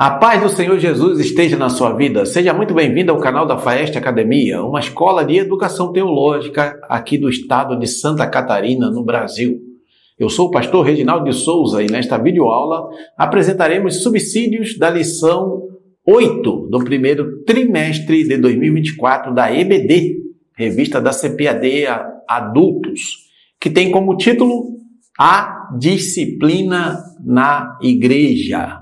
A paz do Senhor Jesus esteja na sua vida. Seja muito bem-vindo ao canal da Faeste Academia, uma escola de educação teológica aqui do estado de Santa Catarina, no Brasil. Eu sou o pastor Reginaldo de Souza e nesta videoaula apresentaremos subsídios da lição 8 do primeiro trimestre de 2024 da EBD, revista da CPAD Adultos, que tem como título A Disciplina na Igreja.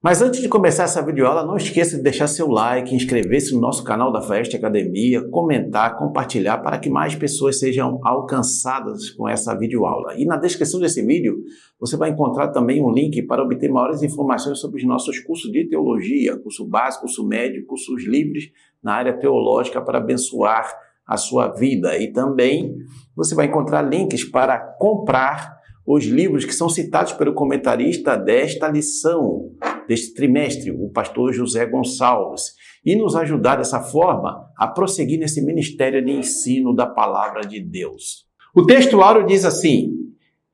Mas antes de começar essa videoaula, não esqueça de deixar seu like, inscrever-se no nosso canal da Faeste Academia, comentar, compartilhar para que mais pessoas sejam alcançadas com essa videoaula. E na descrição desse vídeo, você vai encontrar também um link para obter maiores informações sobre os nossos cursos de teologia, curso básico, curso médio, cursos livres na área teológica para abençoar a sua vida. E também você vai encontrar links para comprar os livros que são citados pelo comentarista desta lição, deste trimestre, o pastor José Gonçalves, e nos ajudar dessa forma a prosseguir nesse ministério de ensino da palavra de Deus. O texto áureo diz assim: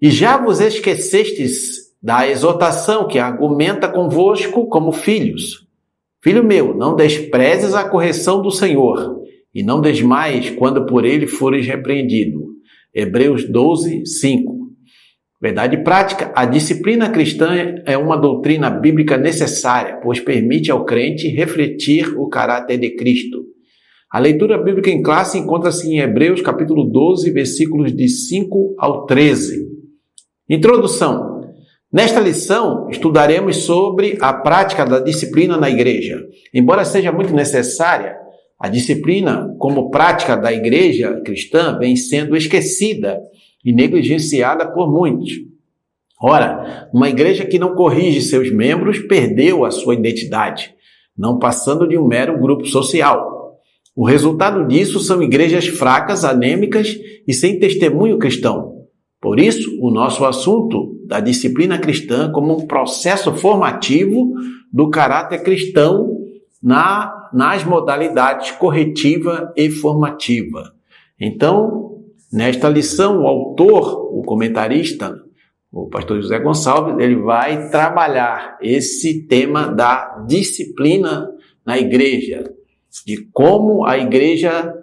E já vos esquecestes da exortação que argumenta convosco como filhos. Filho meu, não desprezes a correção do Senhor, e não desmaies quando por ele fores repreendido. Hebreus 12, 5. Verdade prática, a disciplina cristã é uma doutrina bíblica necessária, pois permite ao crente refletir o caráter de Cristo. A leitura bíblica em classe encontra-se em Hebreus capítulo 12, versículos de 5 ao 13. Introdução. Nesta lição, estudaremos sobre a prática da disciplina na igreja. Embora seja muito necessária, a disciplina como prática da igreja cristã vem sendo esquecida e negligenciada por muitos. Ora, uma igreja que não corrige seus membros perdeu a sua identidade, não passando de um mero grupo social. O resultado disso são igrejas fracas, anêmicas e sem testemunho cristão. Por isso, o nosso assunto da disciplina cristã como um processo formativo do caráter cristão nas modalidades corretiva e formativa. Então, nesta lição, o autor, o comentarista, o pastor José Gonçalves, ele vai trabalhar esse tema da disciplina na igreja, de como a igreja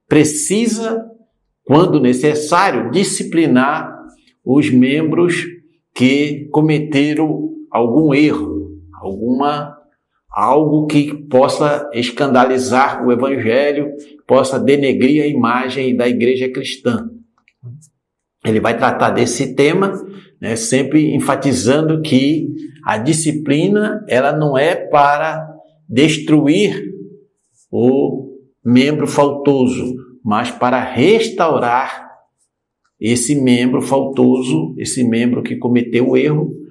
precisa, quando necessário, disciplinar os membros que cometeram algum erro, algo que possa escandalizar o evangelho, possa denegrir a imagem da igreja cristã. Ele vai tratar desse tema, sempre enfatizando que a disciplina ela não é para destruir o membro faltoso, mas para restaurar esse membro faltoso, esse membro que cometeu o erro,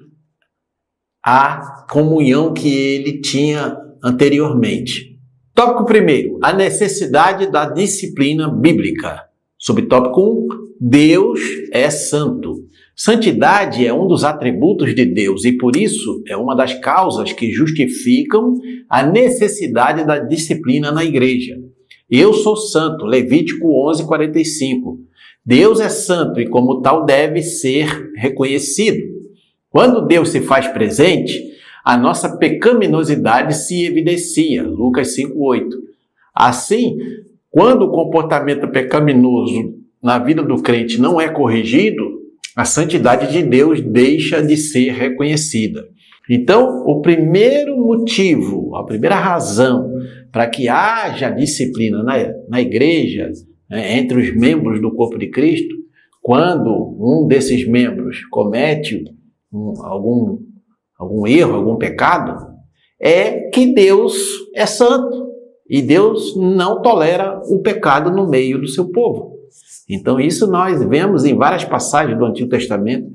a comunhão que ele tinha anteriormente. Tópico 1, a necessidade da disciplina bíblica. Subtópico 1, Deus é santo. Santidade é um dos atributos de Deus e por isso é uma das causas que justificam a necessidade da disciplina na igreja. Eu sou santo, Levítico 11:45. Deus é santo e como tal deve ser reconhecido. Quando Deus se faz presente, a nossa pecaminosidade se evidencia, Lucas 5:8. Assim, quando o comportamento pecaminoso na vida do crente não é corrigido, a santidade de Deus deixa de ser reconhecida. Então, o primeiro motivo, a primeira razão para que haja disciplina na igreja, entre os membros do corpo de Cristo, quando um desses membros comete algum erro, algum pecado, é que Deus é santo e Deus não tolera o pecado no meio do seu povo. Então isso nós vemos em várias passagens do Antigo Testamento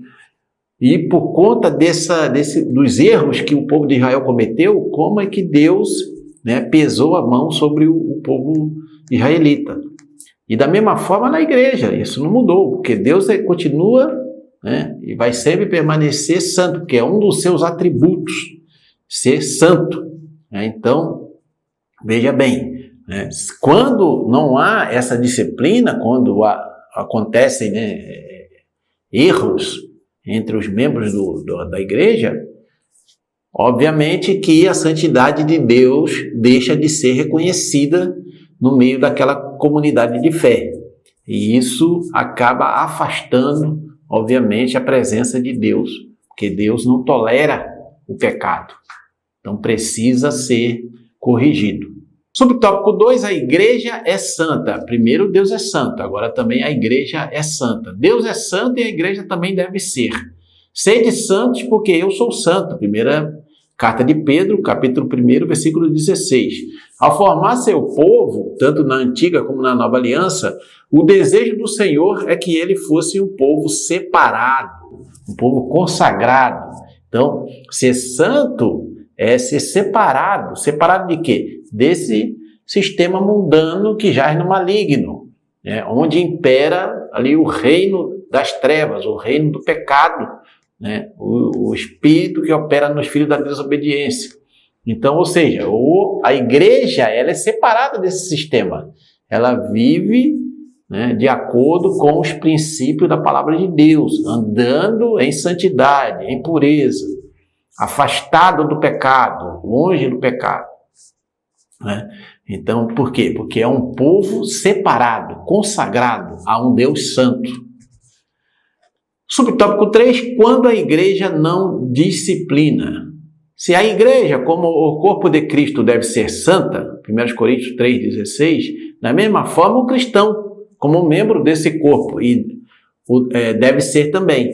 e por conta dos erros que o povo de Israel cometeu, como é que Deus pesou a mão sobre o povo israelita. E da mesma forma na igreja, isso não mudou, porque Deus continua e vai sempre permanecer santo, que é um dos seus atributos, ser santo. Então, veja bem, né? Quando não há essa disciplina, quando acontecem, né, erros entre os membros da igreja, obviamente que a santidade de Deus deixa de ser reconhecida no meio daquela comunidade de fé. E isso acaba afastando, obviamente, a presença de Deus, porque Deus não tolera o pecado. Então precisa ser corrigido. Subtópico 2, a igreja é santa. Primeiro, Deus é santo, agora também a igreja é santa. Deus é santo e a igreja também deve ser. Sede santos porque eu sou santo. Primeira carta de Pedro, capítulo 1, versículo 16. Ao formar seu povo, tanto na antiga como na nova aliança, o desejo do Senhor é que ele fosse um povo separado, um povo consagrado. Então, ser santo é ser separado. Separado de quê? Desse sistema mundano que jaz no maligno, né? Onde impera ali o reino das trevas, o reino do pecado, né? O espírito que opera nos filhos da desobediência. Então, ou seja, a igreja ela é separada desse sistema. Ela vive, né, de acordo com os princípios da palavra de Deus, andando em santidade, em pureza, afastado do pecado, longe do pecado, né? Então, por quê? Porque é um povo separado, consagrado a um Deus santo. Subtópico 3, quando a igreja não disciplina. Se a igreja, como o corpo de Cristo, deve ser santa, 1 Coríntios 3,16, da mesma forma o cristão, como membro desse corpo, deve ser também.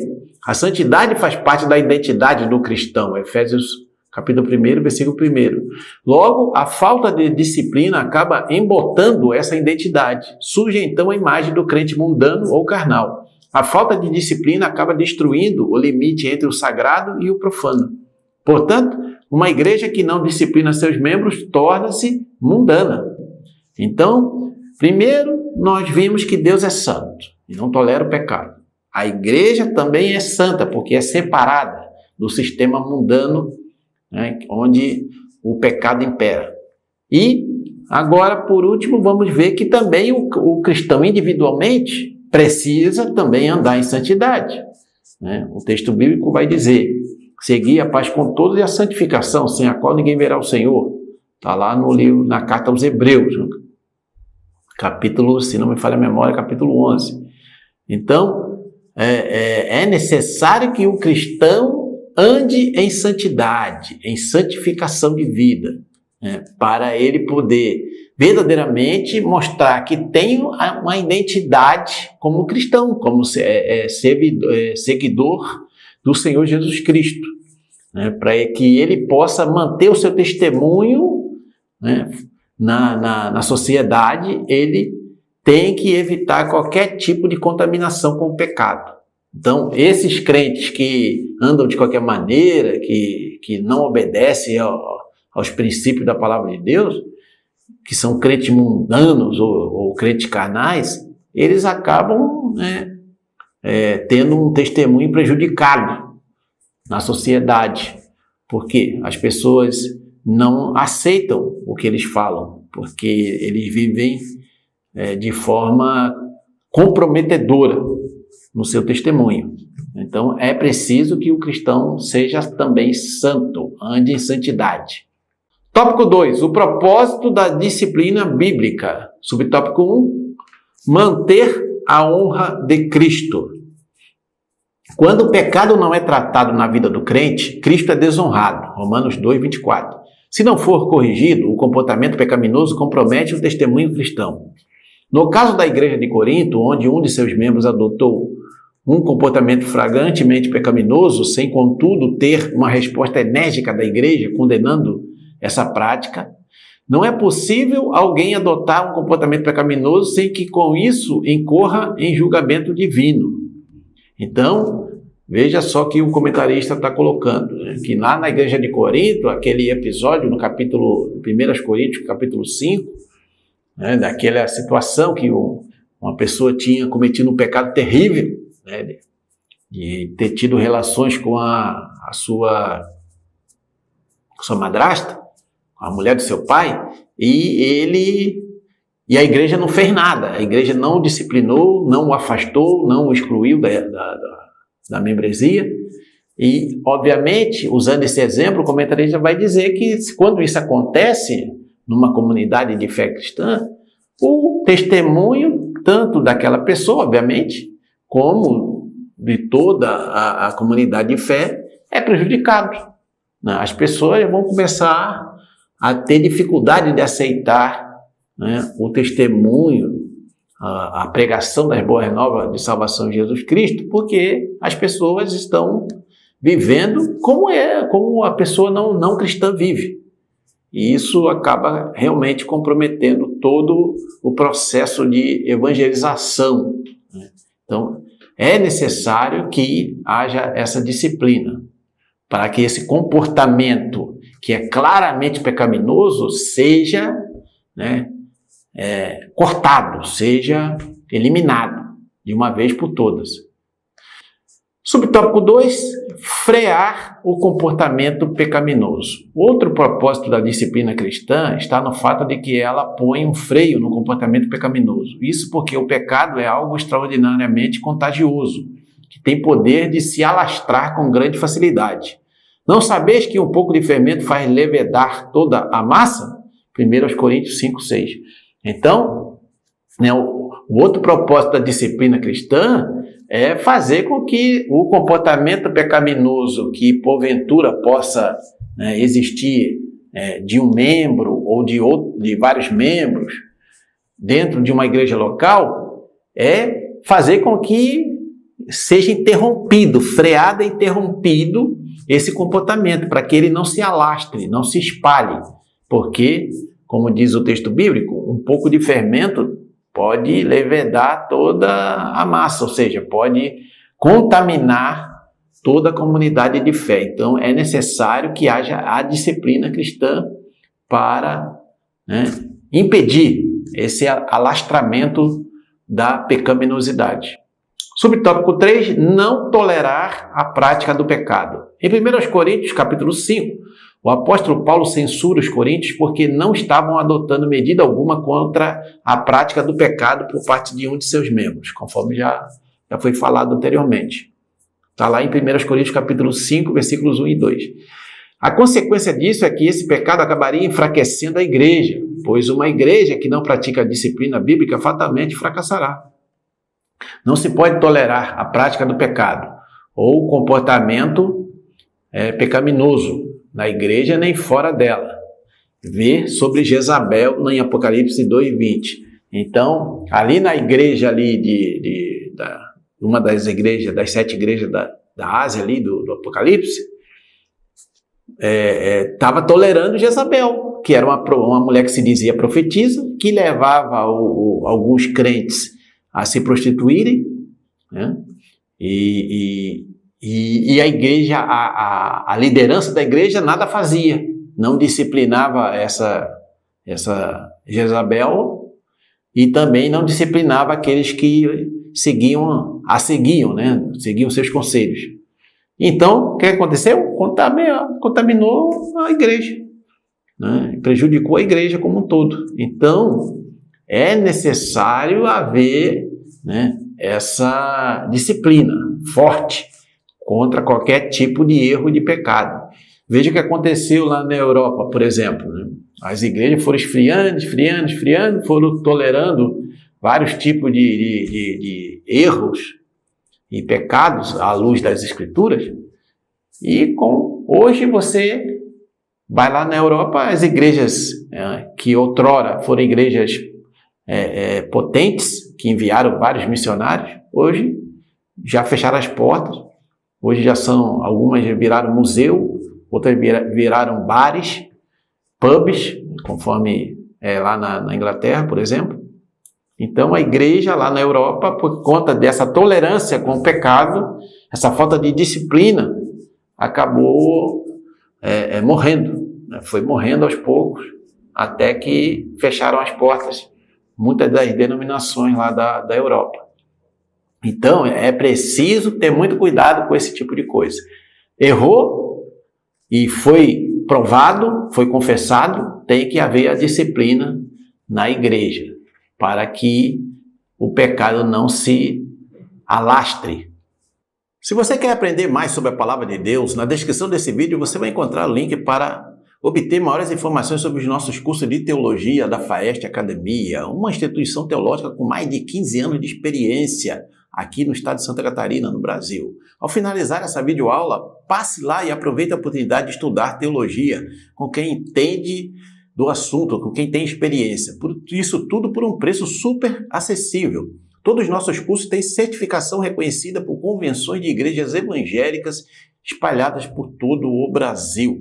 A santidade faz parte da identidade do cristão, Efésios capítulo 1, versículo 1. Logo, a falta de disciplina acaba embotando essa identidade. Surge então a imagem do crente mundano ou carnal. A falta de disciplina acaba destruindo o limite entre o sagrado e o profano. Portanto, uma igreja que não disciplina seus membros torna-se mundana. Então, primeiro, nós vimos que Deus é santo e não tolera o pecado. A igreja também é santa, porque é separada do sistema mundano, né, onde o pecado impera. E, agora, por último, vamos ver que também o cristão individualmente precisa também andar em santidade, né? O texto bíblico vai dizer: segui a paz com todos e a santificação, sem a qual ninguém verá o Senhor. Está lá no livro, na carta aos Hebreus, capítulo, se não me falha a memória, capítulo 11. Então, é necessário que o cristão ande em santidade, em santificação de vida, né, para ele poder verdadeiramente mostrar que tem uma identidade como cristão, como seguidor do Senhor Jesus Cristo, né, para que ele possa manter o seu testemunho, né, na sociedade. Ele tem que evitar qualquer tipo de contaminação com o pecado. Então, esses crentes que andam de qualquer maneira, que não obedecem aos princípios da palavra de Deus, que são crentes mundanos ou crentes carnais, eles acabam, né, tendo um testemunho prejudicado na sociedade. Por quê? As pessoas não aceitam o que eles falam, porque eles vivem de forma comprometedora no seu testemunho. Então, é preciso que o cristão seja também santo, ande em santidade. Tópico 2, o propósito da disciplina bíblica. Subtópico 1, manter a honra de Cristo. Quando o pecado não é tratado na vida do crente, Cristo é desonrado. Romanos 2, 24. Se não for corrigido, o comportamento pecaminoso compromete o testemunho cristão. No caso da igreja de Corinto, onde um de seus membros adotou um comportamento flagrantemente pecaminoso, sem, contudo, ter uma resposta enérgica da igreja condenando essa prática, não é possível alguém adotar um comportamento pecaminoso sem que, com isso, incorra em julgamento divino. Então, veja só que o comentarista está colocando, né, que lá na igreja de Corinto, aquele episódio no capítulo 1 Coríntios, capítulo 5, né, daquela situação que uma pessoa tinha cometido um pecado terrível, né, de ter tido relações com a sua madrasta, a mulher do seu pai, e ele E a igreja não fez nada, a igreja não o disciplinou, não o afastou, não o excluiu da membresia. E, obviamente, usando esse exemplo, o comentarista vai dizer que quando isso acontece numa comunidade de fé cristã, o testemunho, tanto daquela pessoa, obviamente, como de toda a comunidade de fé, é prejudicado. As pessoas vão começar a ter dificuldade de aceitar, né, o testemunho, a pregação das boas novas de salvação de Jesus Cristo, porque as pessoas estão vivendo como a pessoa não cristã vive. E isso acaba realmente comprometendo todo o processo de evangelização, né? Então, é necessário que haja essa disciplina, para que esse comportamento, que é claramente pecaminoso, seja, né, cortado, seja eliminado de uma vez por todas. Subtópico 2, frear o comportamento pecaminoso. Outro propósito da disciplina cristã está no fato de que ela põe um freio no comportamento pecaminoso. Isso porque o pecado é algo extraordinariamente contagioso, que tem poder de se alastrar com grande facilidade. Não sabeis que um pouco de fermento faz levedar toda a massa? 1 Coríntios 5, 6. Então, né, o outro propósito da disciplina cristã é fazer com que o comportamento pecaminoso que porventura possa, né, existir de um membro ou de vários membros dentro de uma igreja local, é fazer com que seja interrompido, freado e interrompido esse comportamento, para que ele não se alastre, não se espalhe, porque, como diz o texto bíblico, um pouco de fermento pode levedar toda a massa, ou seja, pode contaminar toda a comunidade de fé. Então, é necessário que haja a disciplina cristã para, né, impedir esse alastramento da pecaminosidade. Subtópico 3, não tolerar a prática do pecado. Em 1 Coríntios, capítulo 5, o apóstolo Paulo censura os coríntios porque não estavam adotando medida alguma contra a prática do pecado por parte de um de seus membros, conforme já foi falado anteriormente. Está lá em 1 Coríntios capítulo 5, versículos 1 e 2. A consequência disso é que esse pecado acabaria enfraquecendo a igreja, pois uma igreja que não pratica a disciplina bíblica fatalmente fracassará. Não se pode tolerar a prática do pecado ou o comportamento pecaminoso na igreja nem fora dela. Vê sobre Jezabel em Apocalipse 2:20. Então, ali na igreja ali uma das igrejas, das 7 igrejas da Ásia ali do Apocalipse, estava tolerando Jezabel, que era uma mulher que se dizia profetisa, que levava alguns crentes a se prostituírem, né? E a igreja, a liderança da igreja nada fazia, não disciplinava essa Jezabel e também não disciplinava aqueles que seguiam, né? Seguiam seus conselhos. Então, o que aconteceu? Contaminou a igreja, né? Prejudicou a igreja como um todo. Então, é necessário haver, né, essa disciplina forte contra qualquer tipo de erro e de pecado. Veja o que aconteceu lá na Europa, por exemplo, né? As igrejas foram esfriando, foram tolerando vários tipos de erros e pecados à luz das Escrituras. E hoje você vai lá na Europa, as igrejas que outrora foram igrejas potentes, que enviaram vários missionários, hoje já fecharam as portas. Hoje algumas viraram museu, outras viraram bares, pubs, conforme lá na Inglaterra, por exemplo. Então a igreja lá na Europa, por conta dessa tolerância com o pecado, essa falta de disciplina, acabou morrendo, né? Foi morrendo aos poucos, até que fecharam as portas, muitas das denominações lá da Europa. Então, é preciso ter muito cuidado com esse tipo de coisa. Errou e foi provado, foi confessado, tem que haver a disciplina na igreja. para que o pecado não se alastre. Se você quer aprender mais sobre a palavra de Deus, na descrição desse vídeo você vai encontrar o link para obter maiores informações sobre os nossos cursos de teologia da FAEST Academia, uma instituição teológica com mais de 15 anos de experiência aqui no estado de Santa Catarina, no Brasil. Ao finalizar essa videoaula, passe lá e aproveite a oportunidade de estudar teologia com quem entende do assunto, com quem tem experiência. Isso tudo por um preço super acessível. Todos os nossos cursos têm certificação reconhecida por convenções de igrejas evangélicas espalhadas por todo o Brasil.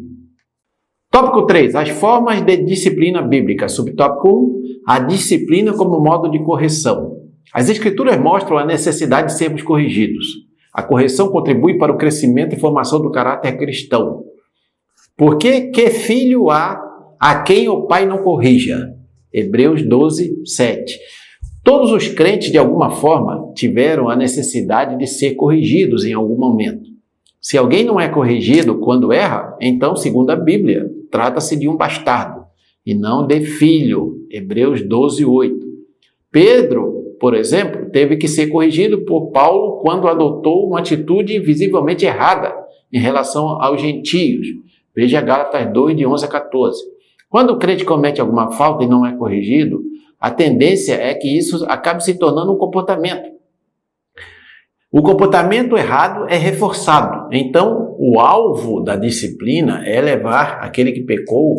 Tópico 3. As formas de disciplina bíblica. Subtópico 1. A disciplina como modo de correção. As Escrituras mostram a necessidade de sermos corrigidos. A correção contribui para o crescimento e formação do caráter cristão. Porque que filho há a quem o pai não corrija? Hebreus 12, 7. Todos os crentes, de alguma forma, tiveram a necessidade de ser corrigidos em algum momento. Se alguém não é corrigido quando erra, então, segundo a Bíblia, trata-se de um bastardo, e não de filho. Hebreus 12, 8. Pedro, por exemplo, teve que ser corrigido por Paulo quando adotou uma atitude visivelmente errada em relação aos gentios. Veja Gálatas 2, de 11 a 14. Quando o crente comete alguma falta e não é corrigido, a tendência é que isso acabe se tornando um comportamento. O comportamento errado é reforçado. Então, o alvo da disciplina é levar aquele que pecou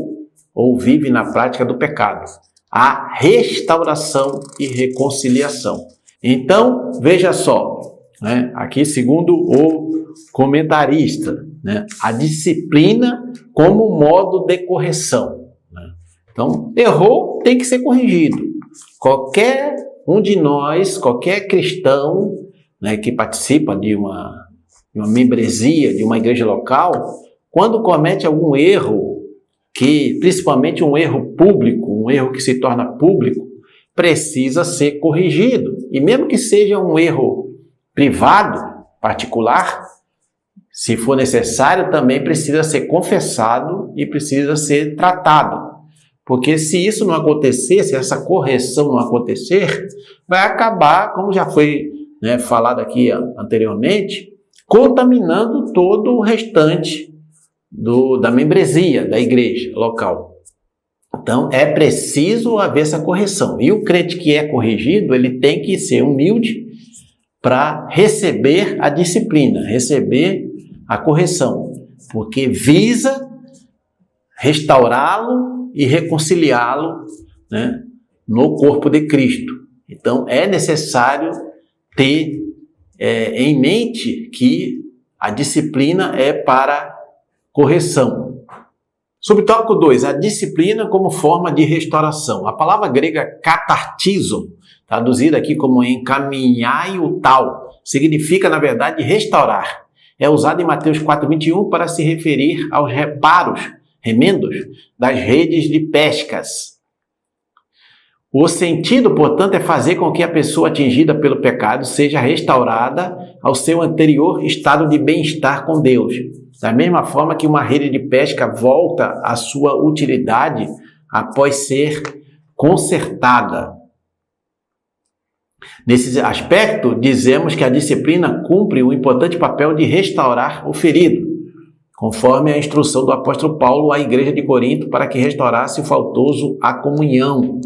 ou vive na prática do pecado à restauração e reconciliação. Então, veja só, né, aqui segundo o comentarista, né, a disciplina como modo de correção. Né? Então, errou, tem que ser corrigido. Qualquer um de nós, qualquer cristão, né, que participa de uma membresia de uma igreja local, quando comete algum erro, que principalmente um erro público, um erro que se torna público, precisa ser corrigido. E mesmo que seja um erro privado, particular, se for necessário, também precisa ser confessado e precisa ser tratado. Porque se isso não acontecer, se essa correção não acontecer, vai acabar, como já foi, né, falado aqui anteriormente, contaminando todo o restante da membresia da igreja local. Então, é preciso haver essa correção. E o crente que é corrigido, ele tem que ser humilde para receber a disciplina, receber a correção, porque visa restaurá-lo e reconciliá-lo, né, no corpo de Cristo. Então, é necessário ter em mente que a disciplina é para correção. Subtópico 2. A disciplina como forma de restauração. A palavra grega katartizo, traduzida aqui como encaminhai o tal, significa, na verdade, restaurar. É usada em Mateus 4:21 para se referir aos remendos das redes de pescas. O sentido, portanto, é fazer com que a pessoa atingida pelo pecado seja restaurada ao seu anterior estado de bem-estar com Deus. Da mesma forma que uma rede de pesca volta à sua utilidade após ser consertada. Nesse aspecto, dizemos que a disciplina cumpre um importante papel de restaurar o ferido, conforme a instrução do apóstolo Paulo à igreja de Corinto para que restaurasse o faltoso à comunhão.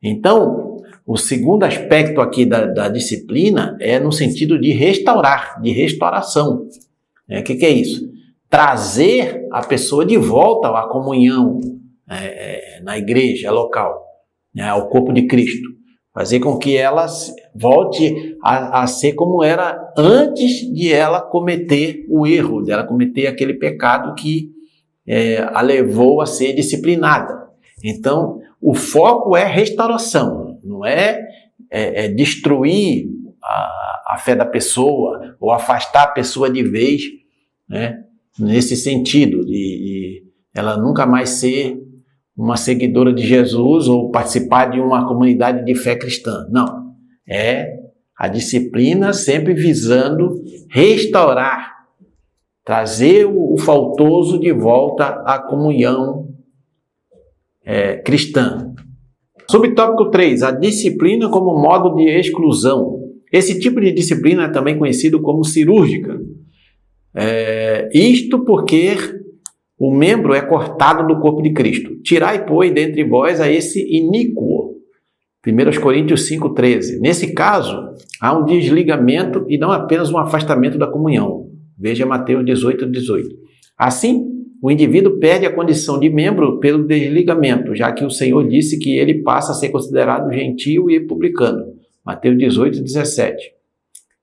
Então, o segundo aspecto aqui da disciplina é no sentido de restaurar, de restauração. O que é isso? Trazer a pessoa de volta à comunhão na igreja local, ao corpo de Cristo. Fazer com que ela volte a ser como era antes de ela cometer o erro, dela cometer aquele pecado que a levou a ser disciplinada. Então, o foco é restauração, não é destruir a fé da pessoa ou afastar a pessoa de vez, né? Nesse sentido, de ela nunca mais ser uma seguidora de Jesus ou participar de uma comunidade de fé cristã. Não, é a disciplina sempre visando restaurar, trazer o faltoso de volta à comunhão cristã. Subtópico 3, a disciplina como modo de exclusão. Esse tipo de disciplina é também conhecido como cirúrgica. Isto porque o membro é cortado do corpo de Cristo. Tirai, pois, dentre vós a esse iníquo. 1 Coríntios 5,13. Nesse caso, há um desligamento e não apenas um afastamento da comunhão. Veja Mateus 18,18. Assim, o indivíduo perde a condição de membro pelo desligamento, já que o Senhor disse que ele passa a ser considerado gentio e publicano. Mateus 18,17.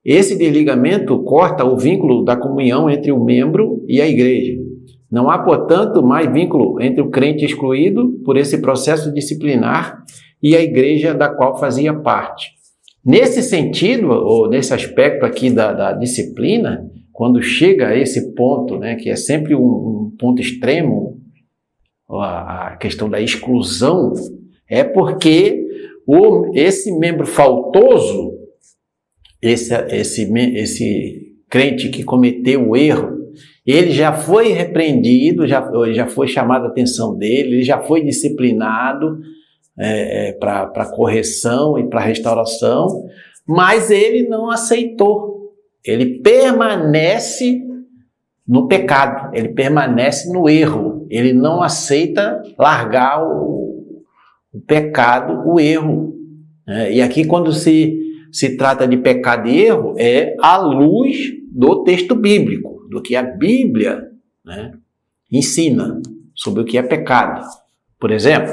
Esse desligamento corta o vínculo da comunhão entre o membro e a igreja. Não há, portanto, mais vínculo entre o crente excluído por esse processo disciplinar e a igreja da qual fazia parte. Nesse sentido, ou nesse aspecto aqui da disciplina, quando chega a esse ponto, né, que é sempre um ponto extremo, a questão da exclusão, é porque esse membro faltoso, esse crente que cometeu o erro, ele já foi repreendido, já foi chamada a atenção dele, ele já foi disciplinado para correção e para restauração, mas ele não aceitou. Ele permanece no pecado, ele permanece no erro, ele não aceita largar o pecado, o erro. E aqui, quando se trata de pecado e erro, é à luz do texto bíblico, do que a Bíblia, né, ensina sobre o que é pecado. Por exemplo,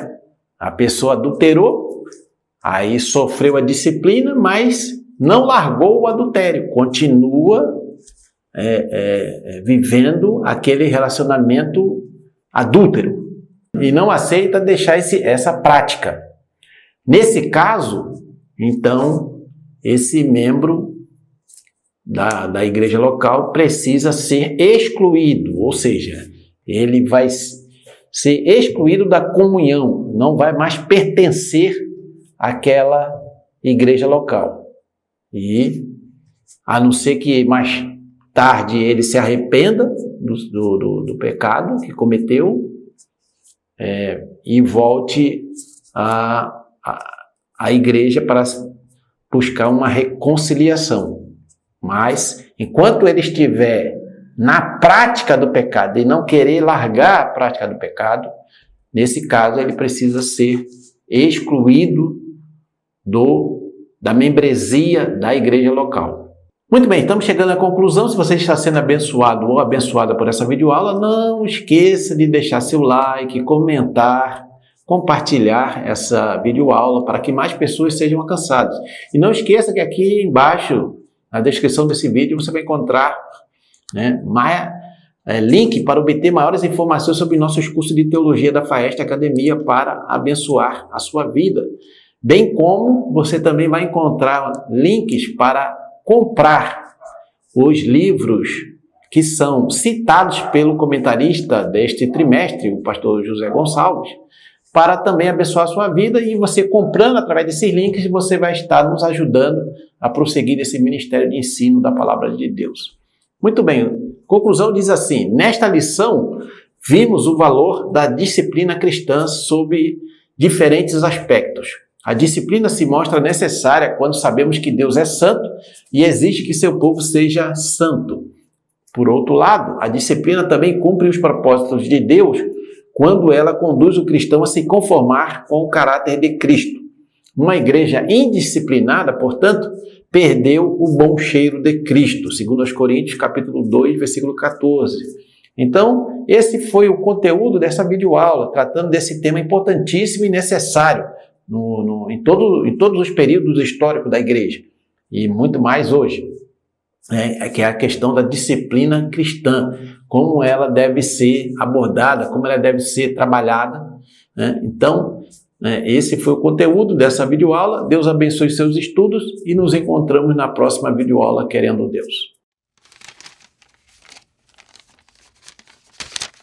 a pessoa adulterou, aí sofreu a disciplina, mas não largou o adultério, continua vivendo aquele relacionamento adúltero e não aceita deixar essa prática. Nesse caso, então, esse membro da igreja local precisa ser excluído, ou seja, ele vai ser excluído da comunhão, não vai mais pertencer àquela igreja local. E, a não ser que mais tarde ele se arrependa do pecado que cometeu e volte à igreja para buscar uma reconciliação. Mas, enquanto ele estiver na prática do pecado e não querer largar a prática do pecado, nesse caso ele precisa ser excluído da membresia da igreja local. Muito bem, estamos chegando à conclusão. Se você está sendo abençoado ou abençoada por essa videoaula, não esqueça de deixar seu like, comentar, compartilhar essa videoaula para que mais pessoas sejam alcançadas. E não esqueça que aqui embaixo, na descrição desse vídeo, você vai encontrar link para obter maiores informações sobre nossos cursos de teologia da Faeste Academia para abençoar a sua vida. Bem como você também vai encontrar links para comprar os livros que são citados pelo comentarista deste trimestre, o pastor José Gonçalves, para também abençoar a sua vida. E você comprando através desses links, você vai estar nos ajudando a prosseguir esse ministério de ensino da palavra de Deus. Muito bem, conclusão diz assim: nesta lição, vimos o valor da disciplina cristã sob diferentes aspectos. A disciplina se mostra necessária quando sabemos que Deus é santo e exige que seu povo seja santo. Por outro lado, a disciplina também cumpre os propósitos de Deus quando ela conduz o cristão a se conformar com o caráter de Cristo. Uma igreja indisciplinada, portanto, perdeu o bom cheiro de Cristo, 2 Coríntios capítulo 2, versículo 14. Então, esse foi o conteúdo dessa videoaula, tratando desse tema importantíssimo e necessário em todos os períodos históricos da igreja, e muito mais hoje, que é a questão da disciplina cristã, como ela deve ser abordada, como ela deve ser trabalhada. Então, esse foi o conteúdo dessa videoaula. Deus abençoe seus estudos e nos encontramos na próxima videoaula, querendo Deus.